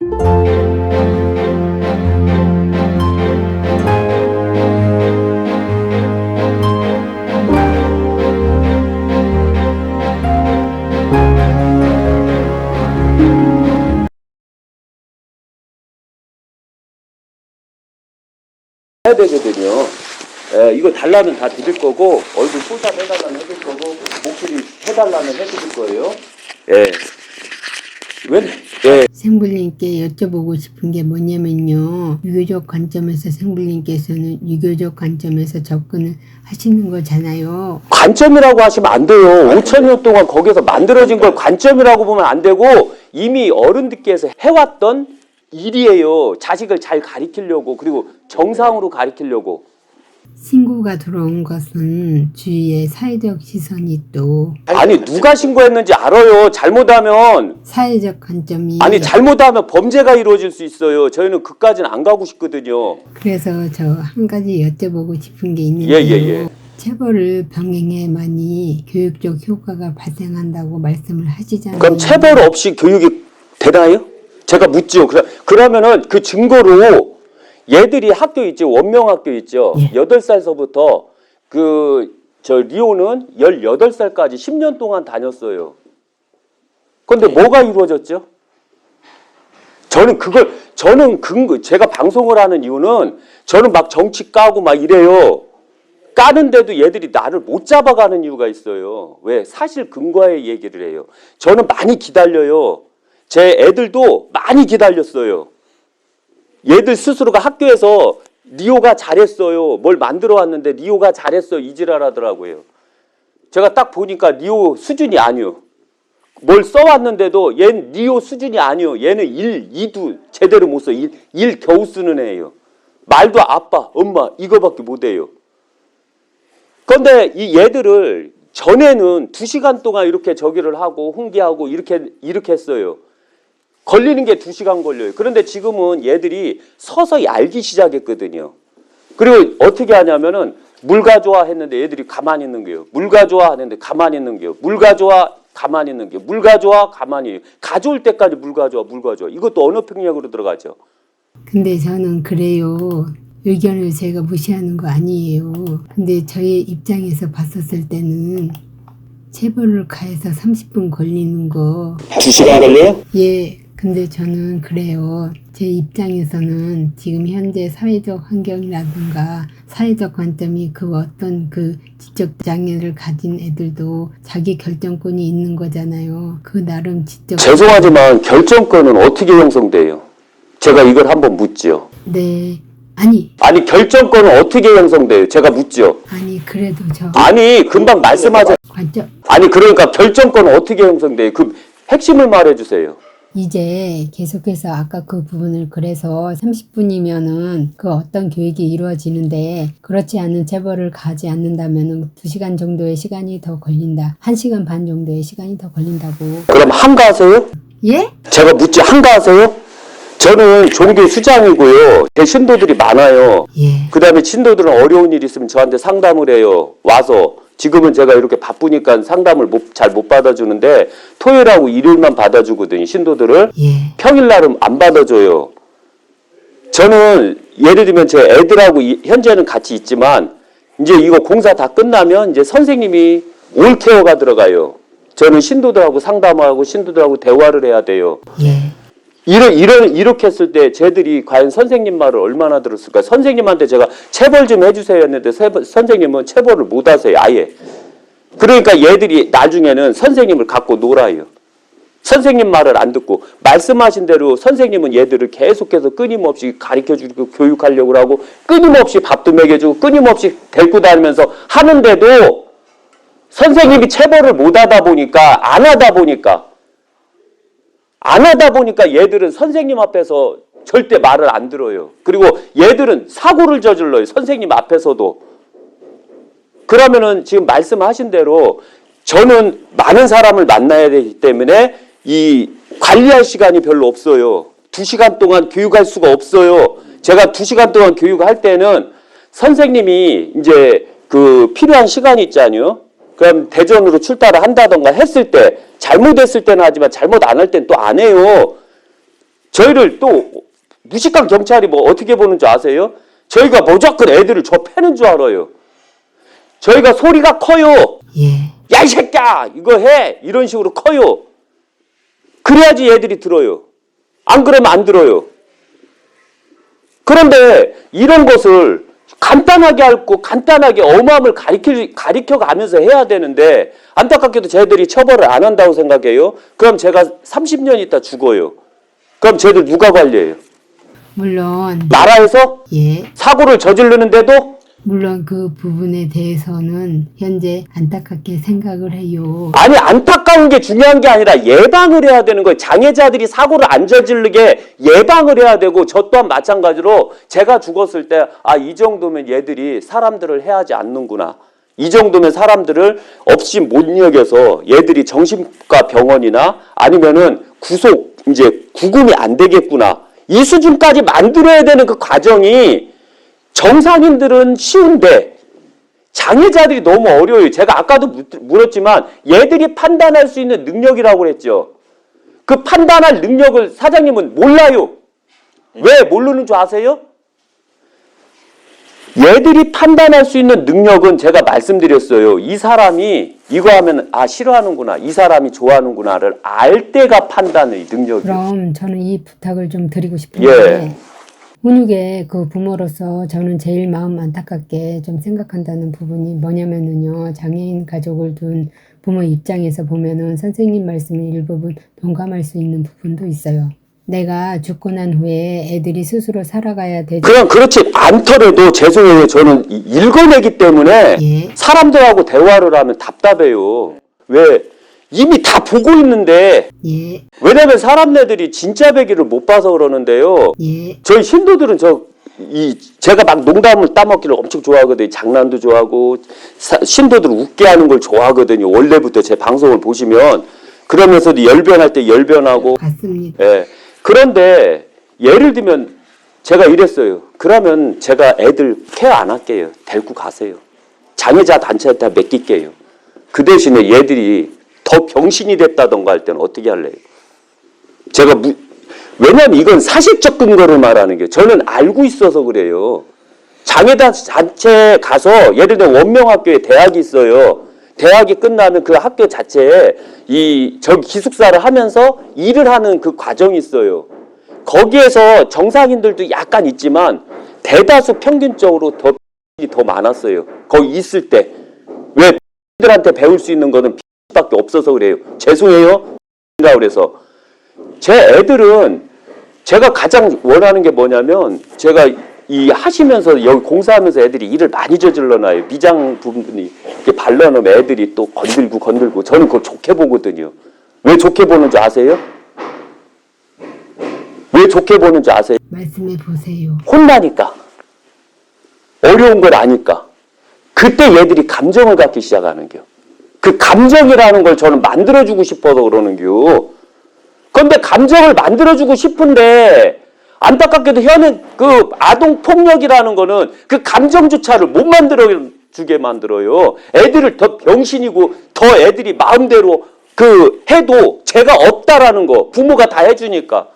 해야 되거든요. 이거 달라면 다 드릴 거고, 얼굴 포샵 해달라면 해줄 거고, 목소리 해달라면 해드릴 거예요. 예. 예. 생불님께 여쭤보고 싶은 게 뭐냐면요. 유교적 관점에서 생불님께서는 유교적 관점에서 접근을 하시는 거잖아요. 관점이라고 하시면 안 돼요. 5,000년 동안 거기서 만들어진 걸 관점이라고 보면 안 되고, 이미 어른들께서 해왔던 일이에요. 자식을 잘 가리키려고, 그리고 정상으로 가리키려고. 신고가 들어온 것은 주위의 사회적 시선이 또 아니, 누가 신고했는지 알아요. 잘못하면. 사회적 관점이 아니, 잘못하면 범죄가 이루어질 수 있어요. 저희는 그까지는 안 가고 싶거든요. 그래서 저 한 가지 여쭤보고 싶은 게 있는데요. 예. 체벌을 병행해만이 교육적 효과가 발생한다고 말씀을 하시잖아요. 그럼 체벌 없이 교육이 되나요? 제가 묻죠. 그러면은 그 증거로 얘들이 학교 있죠. 원명학교 있죠. 예. 8살서부터 리오는 18살까지 10년 동안 다녔어요. 근데 뭐가 이루어졌죠? 제가 방송을 하는 이유는 저는 막 정치 까고 막 이래요. 까는데도 얘들이 나를 못 잡아가는 이유가 있어요. 왜? 사실 근거의 얘기를 해요. 저는 많이 기다려요. 제 애들도 많이 기다렸어요. 얘들 스스로가 학교에서 리오가 잘했어요. 뭘 만들어 왔는데 리오가 잘했어. 이지랄 하더라고요. 제가 딱 보니까 리오 수준이 아니요. 뭘 써왔는데도 얘는 리오 수준이 아니요. 얘는 1, 2도 제대로 못 써. 1 겨우 쓰는 애예요. 말도 아빠, 엄마 이거밖에 못해요. 그런데 이 얘들을 전에는 2시간 동안 이렇게 저기를 하고 훈계하고 이렇게 했어요. 걸리는 게 2시간 걸려요. 그런데 지금은 얘들이 서서히 알기 시작했거든요. 그리고 어떻게 하냐면은 물 가져와 했는데 얘들이 가만히 있는 거예요. 물 가져와 하는데 가만히 있는 거예요. 물 가져와 가만히 있는 거예요. 물 가져와 가만히 가져올 때까지 물 가져와. 이것도 언어평력으로 들어가죠. 근데 저는 그래요. 의견을 제가 무시하는 거 아니에요. 근데 저의 입장에서 봤었을 때는 체벌을 가해서 30분 걸리는 거 2시간 걸려요? 예. 근데 저는 그래요. 제 입장에서는 지금 현재 사회적 환경이라든가 사회적 관점이 그 어떤 그 지적 장애를 가진 애들도 자기 결정권이 있는 거잖아요. 그 나름 지적. 죄송하지만 결정권은 어떻게 형성돼요? 제가 이걸 한번 묻죠. 네. 아니 결정권은 어떻게 형성돼요? 제가 묻죠. 아니 그래도 저 아니 금방 말씀하자. 관점. 아니 그러니까 결정권은 어떻게 형성돼요? 그 핵심을 말해주세요. 이제 계속해서 아까 그 부분을 그래서 30분이면은 그 어떤 교육이 이루어지는데 그렇지 않은 체벌을 가지 않는다면은 2시간 정도의 시간이 더 걸린다. 1시간 반 정도의 시간이 더 걸린다고. 그럼 한가하세요? 예? 제가 묻지 한가하세요? 저는 종교 수장이고요. 제 신도들이 많아요. 예. 그 다음에 신도들은 어려운 일 있으면 저한테 상담을 해요. 와서. 지금은 제가 이렇게 바쁘니까 상담을 잘 못 받아주는데 토요일하고 일요일만 받아주거든요. 신도들을. 예. 평일날은 안 받아줘요. 저는 예를 들면 제 애들하고 현재는 같이 있지만 이제 이거 공사 다 끝나면 이제 선생님이 올케어가 들어가요. 저는 신도들하고 상담하고 신도들하고 대화를 해야 돼요. 예. 이렇게 했을 때 쟤들이 과연 선생님 말을 얼마나 들었을까? 선생님한테 제가 체벌 좀 해주세요 했는데 선생님은 체벌을 못 하세요. 아예. 그러니까 얘들이 나중에는 선생님을 갖고 놀아요. 선생님 말을 안 듣고 말씀하신 대로 선생님은 얘들을 계속해서 끊임없이 가르쳐주고 교육하려고 하고 끊임없이 밥도 먹여주고 끊임없이 데리고 다니면서 하는데도 선생님이 체벌을 못 하다 보니까 안 하다 보니까 얘들은 선생님 앞에서 절대 말을 안 들어요. 그리고 얘들은 사고를 저질러요. 선생님 앞에서도. 그러면은 지금 말씀하신 대로 저는 많은 사람을 만나야 되기 때문에 이 관리할 시간이 별로 없어요. 2시간 동안 교육할 수가 없어요. 제가 2시간 동안 교육할 때는 선생님이 이제 그 필요한 시간이 있잖아요. 그럼 대전으로 출타를 한다던가 했을 때 잘못했을 때는 하지만 잘못 안 할 땐 또 안 해요. 저희를 또 무식한 경찰이 뭐 어떻게 보는 줄 아세요? 저희가 무조건 애들을 저 패는 줄 알아요. 저희가 소리가 커요. 예. 야, 이 새끼야! 이거 해! 이런 식으로 커요. 그래야지 얘들이 들어요. 안 그러면 안 들어요. 그런데 이런 것을 간단하게 앓고 간단하게 엄함을 가리켜 가면서 해야 되는데 안타깝게도 쟤들이 처벌을 안 한다고 생각해요. 그럼 제가 30년 있다 죽어요. 그럼 쟤들 누가 관리해요? 물론 나라에서 예. 사고를 저지르는데도 물론 그 부분에 대해서는 현재 안타깝게 생각을 해요. 아니 안타까운 게 중요한 게 아니라 예방을 해야 되는 거예요. 장애자들이 사고를 안 저지르게 예방을 해야 되고 저 또한 마찬가지로 제가 죽었을 때 아, 이 정도면 얘들이 사람들을 해하지 않는구나. 이 정도면 사람들을 없이 못 여겨서 얘들이 정신과 병원이나 아니면은 구속 이제 구금이 안 되겠구나. 이 수준까지 만들어야 되는 그 과정이 정상인들은 쉬운데 장애자들이 너무 어려워요. 제가 아까도 물었지만 얘들이 판단할 수 있는 능력이라고 그랬죠. 그 판단할 능력을 사장님은 몰라요. 왜 모르는 줄 아세요? 얘들이 판단할 수 있는 능력은 제가 말씀드렸어요. 이 사람이 이거 하면 아 싫어하는구나. 이 사람이 좋아하는구나를 알 때가 판단의 능력이에요. 그럼 저는 이 부탁을 좀 드리고 싶은데 예. 훈육의 그 부모로서 저는 제일 마음 안타깝게 좀 생각한다는 부분이 뭐냐면은요. 장애인 가족을 둔 부모 입장에서 보면은 선생님 말씀에 일부분 동감할 수 있는 부분도 있어요. 내가 죽고 난 후에 애들이 스스로 살아가야 되지. 그냥 그렇지 않더라도 죄송해요. 저는 읽어내기 때문에 예. 사람들하고 대화를 하면 답답해요. 왜? 이미 다 보고 있는데 예. 왜냐면 사람네들이 진짜 배기를 못 봐서 그러는데요. 예. 저희 신도들은 제가 막 농담을 따먹기를 엄청 좋아하거든요. 장난도 좋아하고 신도들 웃게 하는 걸 좋아하거든요. 원래부터 제 방송을 보시면 그러면서도 열변할 때 열변하고 맞습니다. 예. 그런데 예를 들면 제가 이랬어요. 그러면 제가 애들 케어 안 할게요. 데리고 가세요. 장애자 단체한테 맡길게요. 그 대신에 얘들이 더 병신이 됐다던가 할 때는 어떻게 할래요? 제가 왜냐면 이건 사실적 근거를 말하는 게 저는 알고 있어서 그래요. 장애자 단체 가서 예를 들어 원명학교에 대학이 있어요. 대학이 끝나면 그 학교 자체에 기숙사를 하면서 일을 하는 그 과정이 있어요. 거기에서 정상인들도 약간 있지만 대다수 평균적으로 더 많았어요. 거기 있을 때. 왜 들한테 배울 수 있는 거는 밖에 없어서 그래요. 죄송해요. 그래서 제 애들은 제가 가장 원하는 게 뭐냐면 제가 하시면서 여기 공사하면서 애들이 일을 많이 저질러놔요. 미장 부분이 이렇게 발라놓으면 애들이 또 건들고 저는 그걸 좋게 보거든요. 왜 좋게 보는 줄 아세요? 왜 좋게 보는 줄 아세요? 말씀해 보세요. 혼나니까. 어려운 걸 아니까. 그때 얘들이 감정을 갖기 시작하는 겨. 그 감정이라는 걸 저는 만들어주고 싶어서 그러는 겨. 그런데 감정을 만들어주고 싶은데 안타깝게도 현행 그 아동 폭력이라는 거는 그 감정조차를 못 만들어주게 만들어요. 애들을 더 병신이고 더 애들이 마음대로 해도 죄가 없다라는 거 부모가 다 해주니까.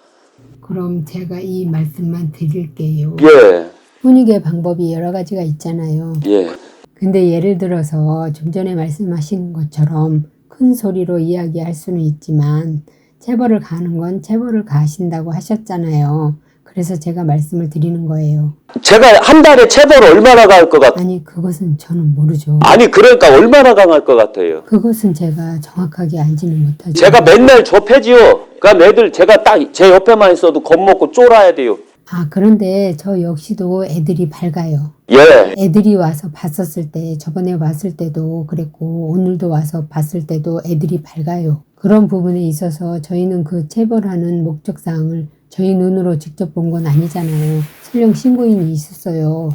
그럼 제가 이 말씀만 드릴게요. 예. 훈육의 방법이 여러 가지가 있잖아요. 예. 근데 예를 들어서 좀 전에 말씀하신 것처럼 큰 소리로 이야기할 수는 있지만 체벌을 가하는 건 체벌을 가하신다고 하셨잖아요. 그래서 제가 말씀을 드리는 거예요. 제가 한 달에 체벌 얼마나 강할 것 같아요? 아니 그것은 저는 모르죠. 아니 그러니까 얼마나 강할 것 같아요? 그것은 제가 정확하게 알지는 못하죠. 제가 맨날 좁혀지요. 그럼 애들 제가 딱 제 옆에만 있어도 겁먹고 쫄아야 돼요. 아 그런데 저 역시도 애들이 밝아요. 예. 애들이 와서 봤었을 때 저번에 왔을 때도 그랬고 오늘도 와서 봤을 때도 애들이 밝아요. 그런 부분에 있어서 저희는 그 체벌하는 목적사항을 저희 눈으로 직접 본 건 아니잖아요. 설령 신고인이 있었어요.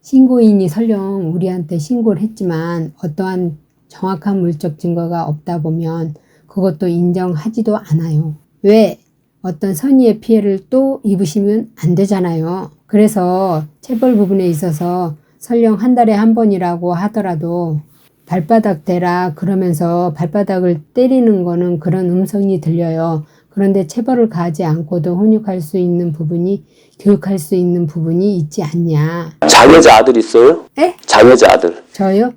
신고인이 설령 우리한테 신고를 했지만 어떠한 정확한 물적 증거가 없다 보면 그것도 인정하지도 않아요. 왜? 어떤 선의의 피해를 또 입으시면 안 되잖아요. 그래서 체벌 부분에 있어서 설령 한 달에 한 번이라고 하더라도 발바닥 대라 그러면서 발바닥을 때리는 거는 그런 음성이 들려요. 그런데 체벌을 가하지 않고도 훈육할 수 있는 부분이, 교육할 수 있는 부분이 있지 않냐. 장애자 아들 있어요? 에? 장애자 아들. 저요?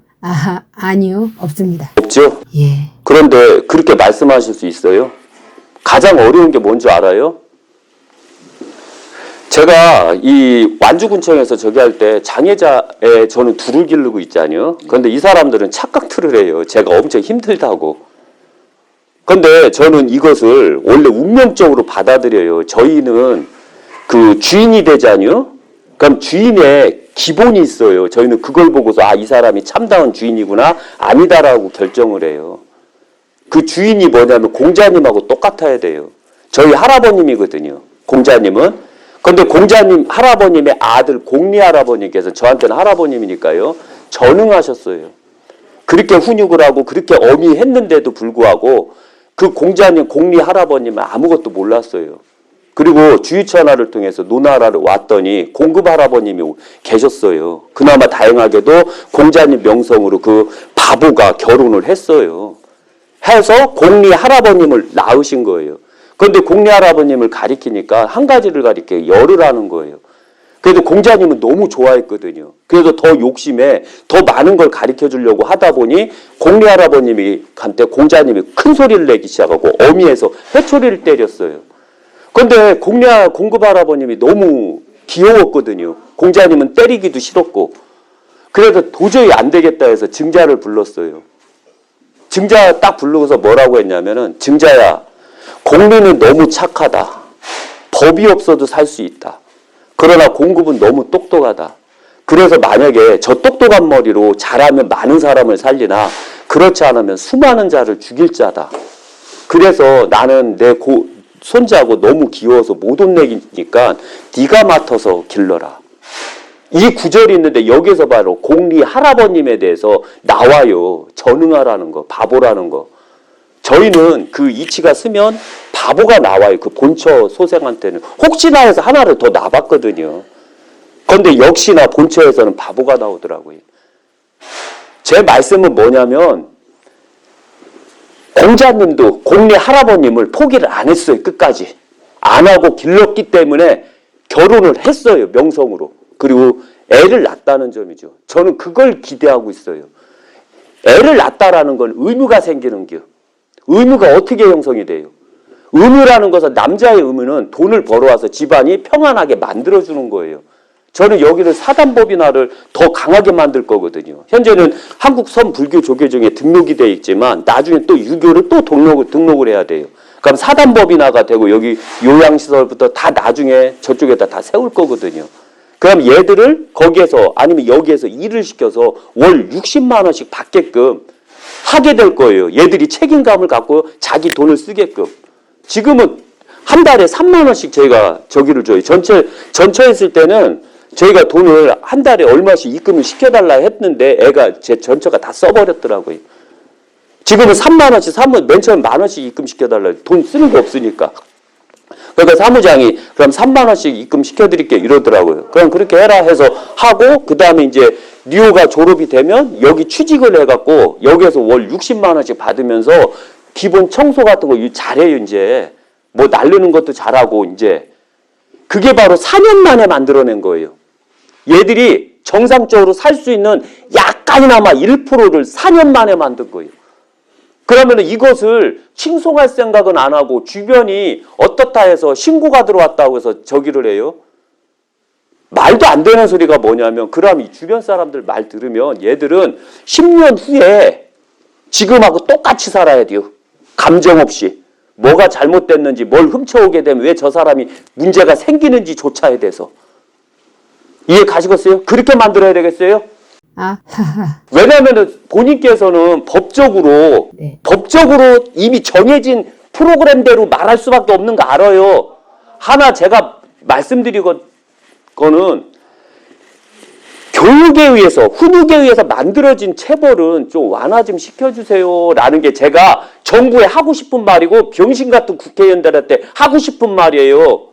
아니요. 없습니다. 없죠? 예. 그런데 그렇게 말씀하실 수 있어요? 가장 어려운 게 뭔지 알아요? 제가 이 완주군청에서 저기 할 때 장애자에 저는 둘을 기르고 있잖아요. 그런데 이 사람들은 착각틀을 해요. 제가 엄청 힘들다고. 그런데 저는 이것을 원래 운명적으로 받아들여요. 저희는 그 주인이 되잖아요. 그럼 주인의 기본이 있어요. 저희는 그걸 보고서 이 사람이 참다운 주인이구나, 아니다라고 결정을 해요. 그 주인이 뭐냐면 공자님하고 똑같아야 돼요. 저희 할아버님이거든요. 공자님은. 그런데 공자님 할아버님의 아들 공리 할아버님께서 저한테는 할아버님이니까요. 전응하셨어요. 그렇게 훈육을 하고 그렇게 어미했는데도 불구하고 그 공자님 공리 할아버님은 아무것도 몰랐어요. 그리고 주유천하를 통해서 노나라를 왔더니 공급 할아버님이 계셨어요. 그나마 다행하게도 공자님 명성으로 그 바보가 결혼을 했어요. 해서 공리 할아버님을 낳으신 거예요. 그런데 공리 할아버님을 가리키니까 한 가지를 가리켜 열을 하는 거예요. 그래도 공자님은 너무 좋아했거든요. 그래서 더 욕심에 더 많은 걸 가르쳐 주려고 하다 보니 공리 할아버님이 한때 공자님이 큰 소리를 내기 시작하고 어미에서 회초리를 때렸어요. 그런데 공급 할아버님이 너무 귀여웠거든요. 공자님은 때리기도 싫었고. 그래서 도저히 안 되겠다 해서 증자를 불렀어요. 증자 딱 부르고서 뭐라고 했냐면은, 증자야, 공리는 너무 착하다. 법이 없어도 살 수 있다. 그러나 공급은 너무 똑똑하다. 그래서 만약에 저 똑똑한 머리로 잘하면 많은 사람을 살리나 그렇지 않으면 수많은 자를 죽일 자다. 그래서 나는 내 손자하고 너무 귀여워서 못 혼내니까 네가 맡아서 길러라. 이 구절이 있는데 여기서 바로 공리 할아버님에 대해서 나와요. 전응하라는 거, 바보라는 거. 저희는 그 이치가 쓰면 바보가 나와요. 그 본처 소생한테는. 혹시나 해서 하나를 더 놔봤거든요. 그런데 역시나 본처에서는 바보가 나오더라고요. 제 말씀은 뭐냐면 공자님도 공리 할아버님을 포기를 안 했어요. 끝까지. 안 하고 길렀기 때문에 결혼을 했어요. 명성으로. 그리고 애를 낳았다는 점이죠. 저는 그걸 기대하고 있어요. 애를 낳았다라는 건 의무가 생기는 겨. 의무가 어떻게 형성이 돼요? 의무라는 것은, 남자의 의무는 돈을 벌어와서 집안이 평안하게 만들어주는 거예요. 저는 여기를 사단법인화를 더 강하게 만들 거거든요. 현재는 한국 선불교 조계종에 등록이 되어 있지만 나중에 또 유교를 또 등록을 해야 돼요. 그럼 사단법인화가 되고 여기 요양시설부터 다 나중에 저쪽에다 다 세울 거거든요. 그럼 얘들을 거기에서 아니면 여기에서 일을 시켜서 월 60만 원씩 받게끔 하게 될 거예요. 얘들이 책임감을 갖고 자기 돈을 쓰게끔. 지금은 한 달에 3만 원씩 저희가 저기를 줘요. 전처 했을 때는 저희가 돈을 한 달에 얼마씩 입금을 시켜달라 했는데 애가 제 전처가 다 써버렸더라고요. 지금은 3만 원씩, 맨 처음 만 원씩 입금시켜달라. 돈 쓰는 거 없으니까. 그러니까 사무장이 그럼 3만 원씩 입금시켜드릴게 이러더라고요. 그럼 그렇게 해라 해서 하고, 그 다음에 이제 리오가 졸업이 되면 여기 취직을 해갖고 여기에서 월 60만 원씩 받으면서 기본 청소 같은 거 잘해요. 이제 뭐 날르는 것도 잘하고. 이제 그게 바로 4년 만에 만들어낸 거예요. 얘들이 정상적으로 살 수 있는 약간이나마 1%를 4년 만에 만든 거예요. 그러면 이것을 칭송할 생각은 안 하고 주변이 어떻다 해서 신고가 들어왔다고 해서 저기를 해요. 말도 안 되는 소리가 뭐냐면, 그럼 이 주변 사람들 말 들으면 얘들은 10년 후에 지금하고 똑같이 살아야 돼요. 감정 없이. 뭐가 잘못됐는지, 뭘 훔쳐오게 되면 왜 저 사람이 문제가 생기는지조차에 대해서. 이해 가시겠어요? 그렇게 만들어야 되겠어요? 왜냐하면 본인께서는 법적으로 이미 정해진 프로그램대로 말할 수밖에 없는 거 알아요. 하나 제가 말씀드리거는 교육에 의해서, 훈육에 의해서 만들어진 체벌은 좀 완화 좀 시켜주세요 라는 게 제가 정부에 하고 싶은 말이고 병신 같은 국회의원들한테 하고 싶은 말이에요.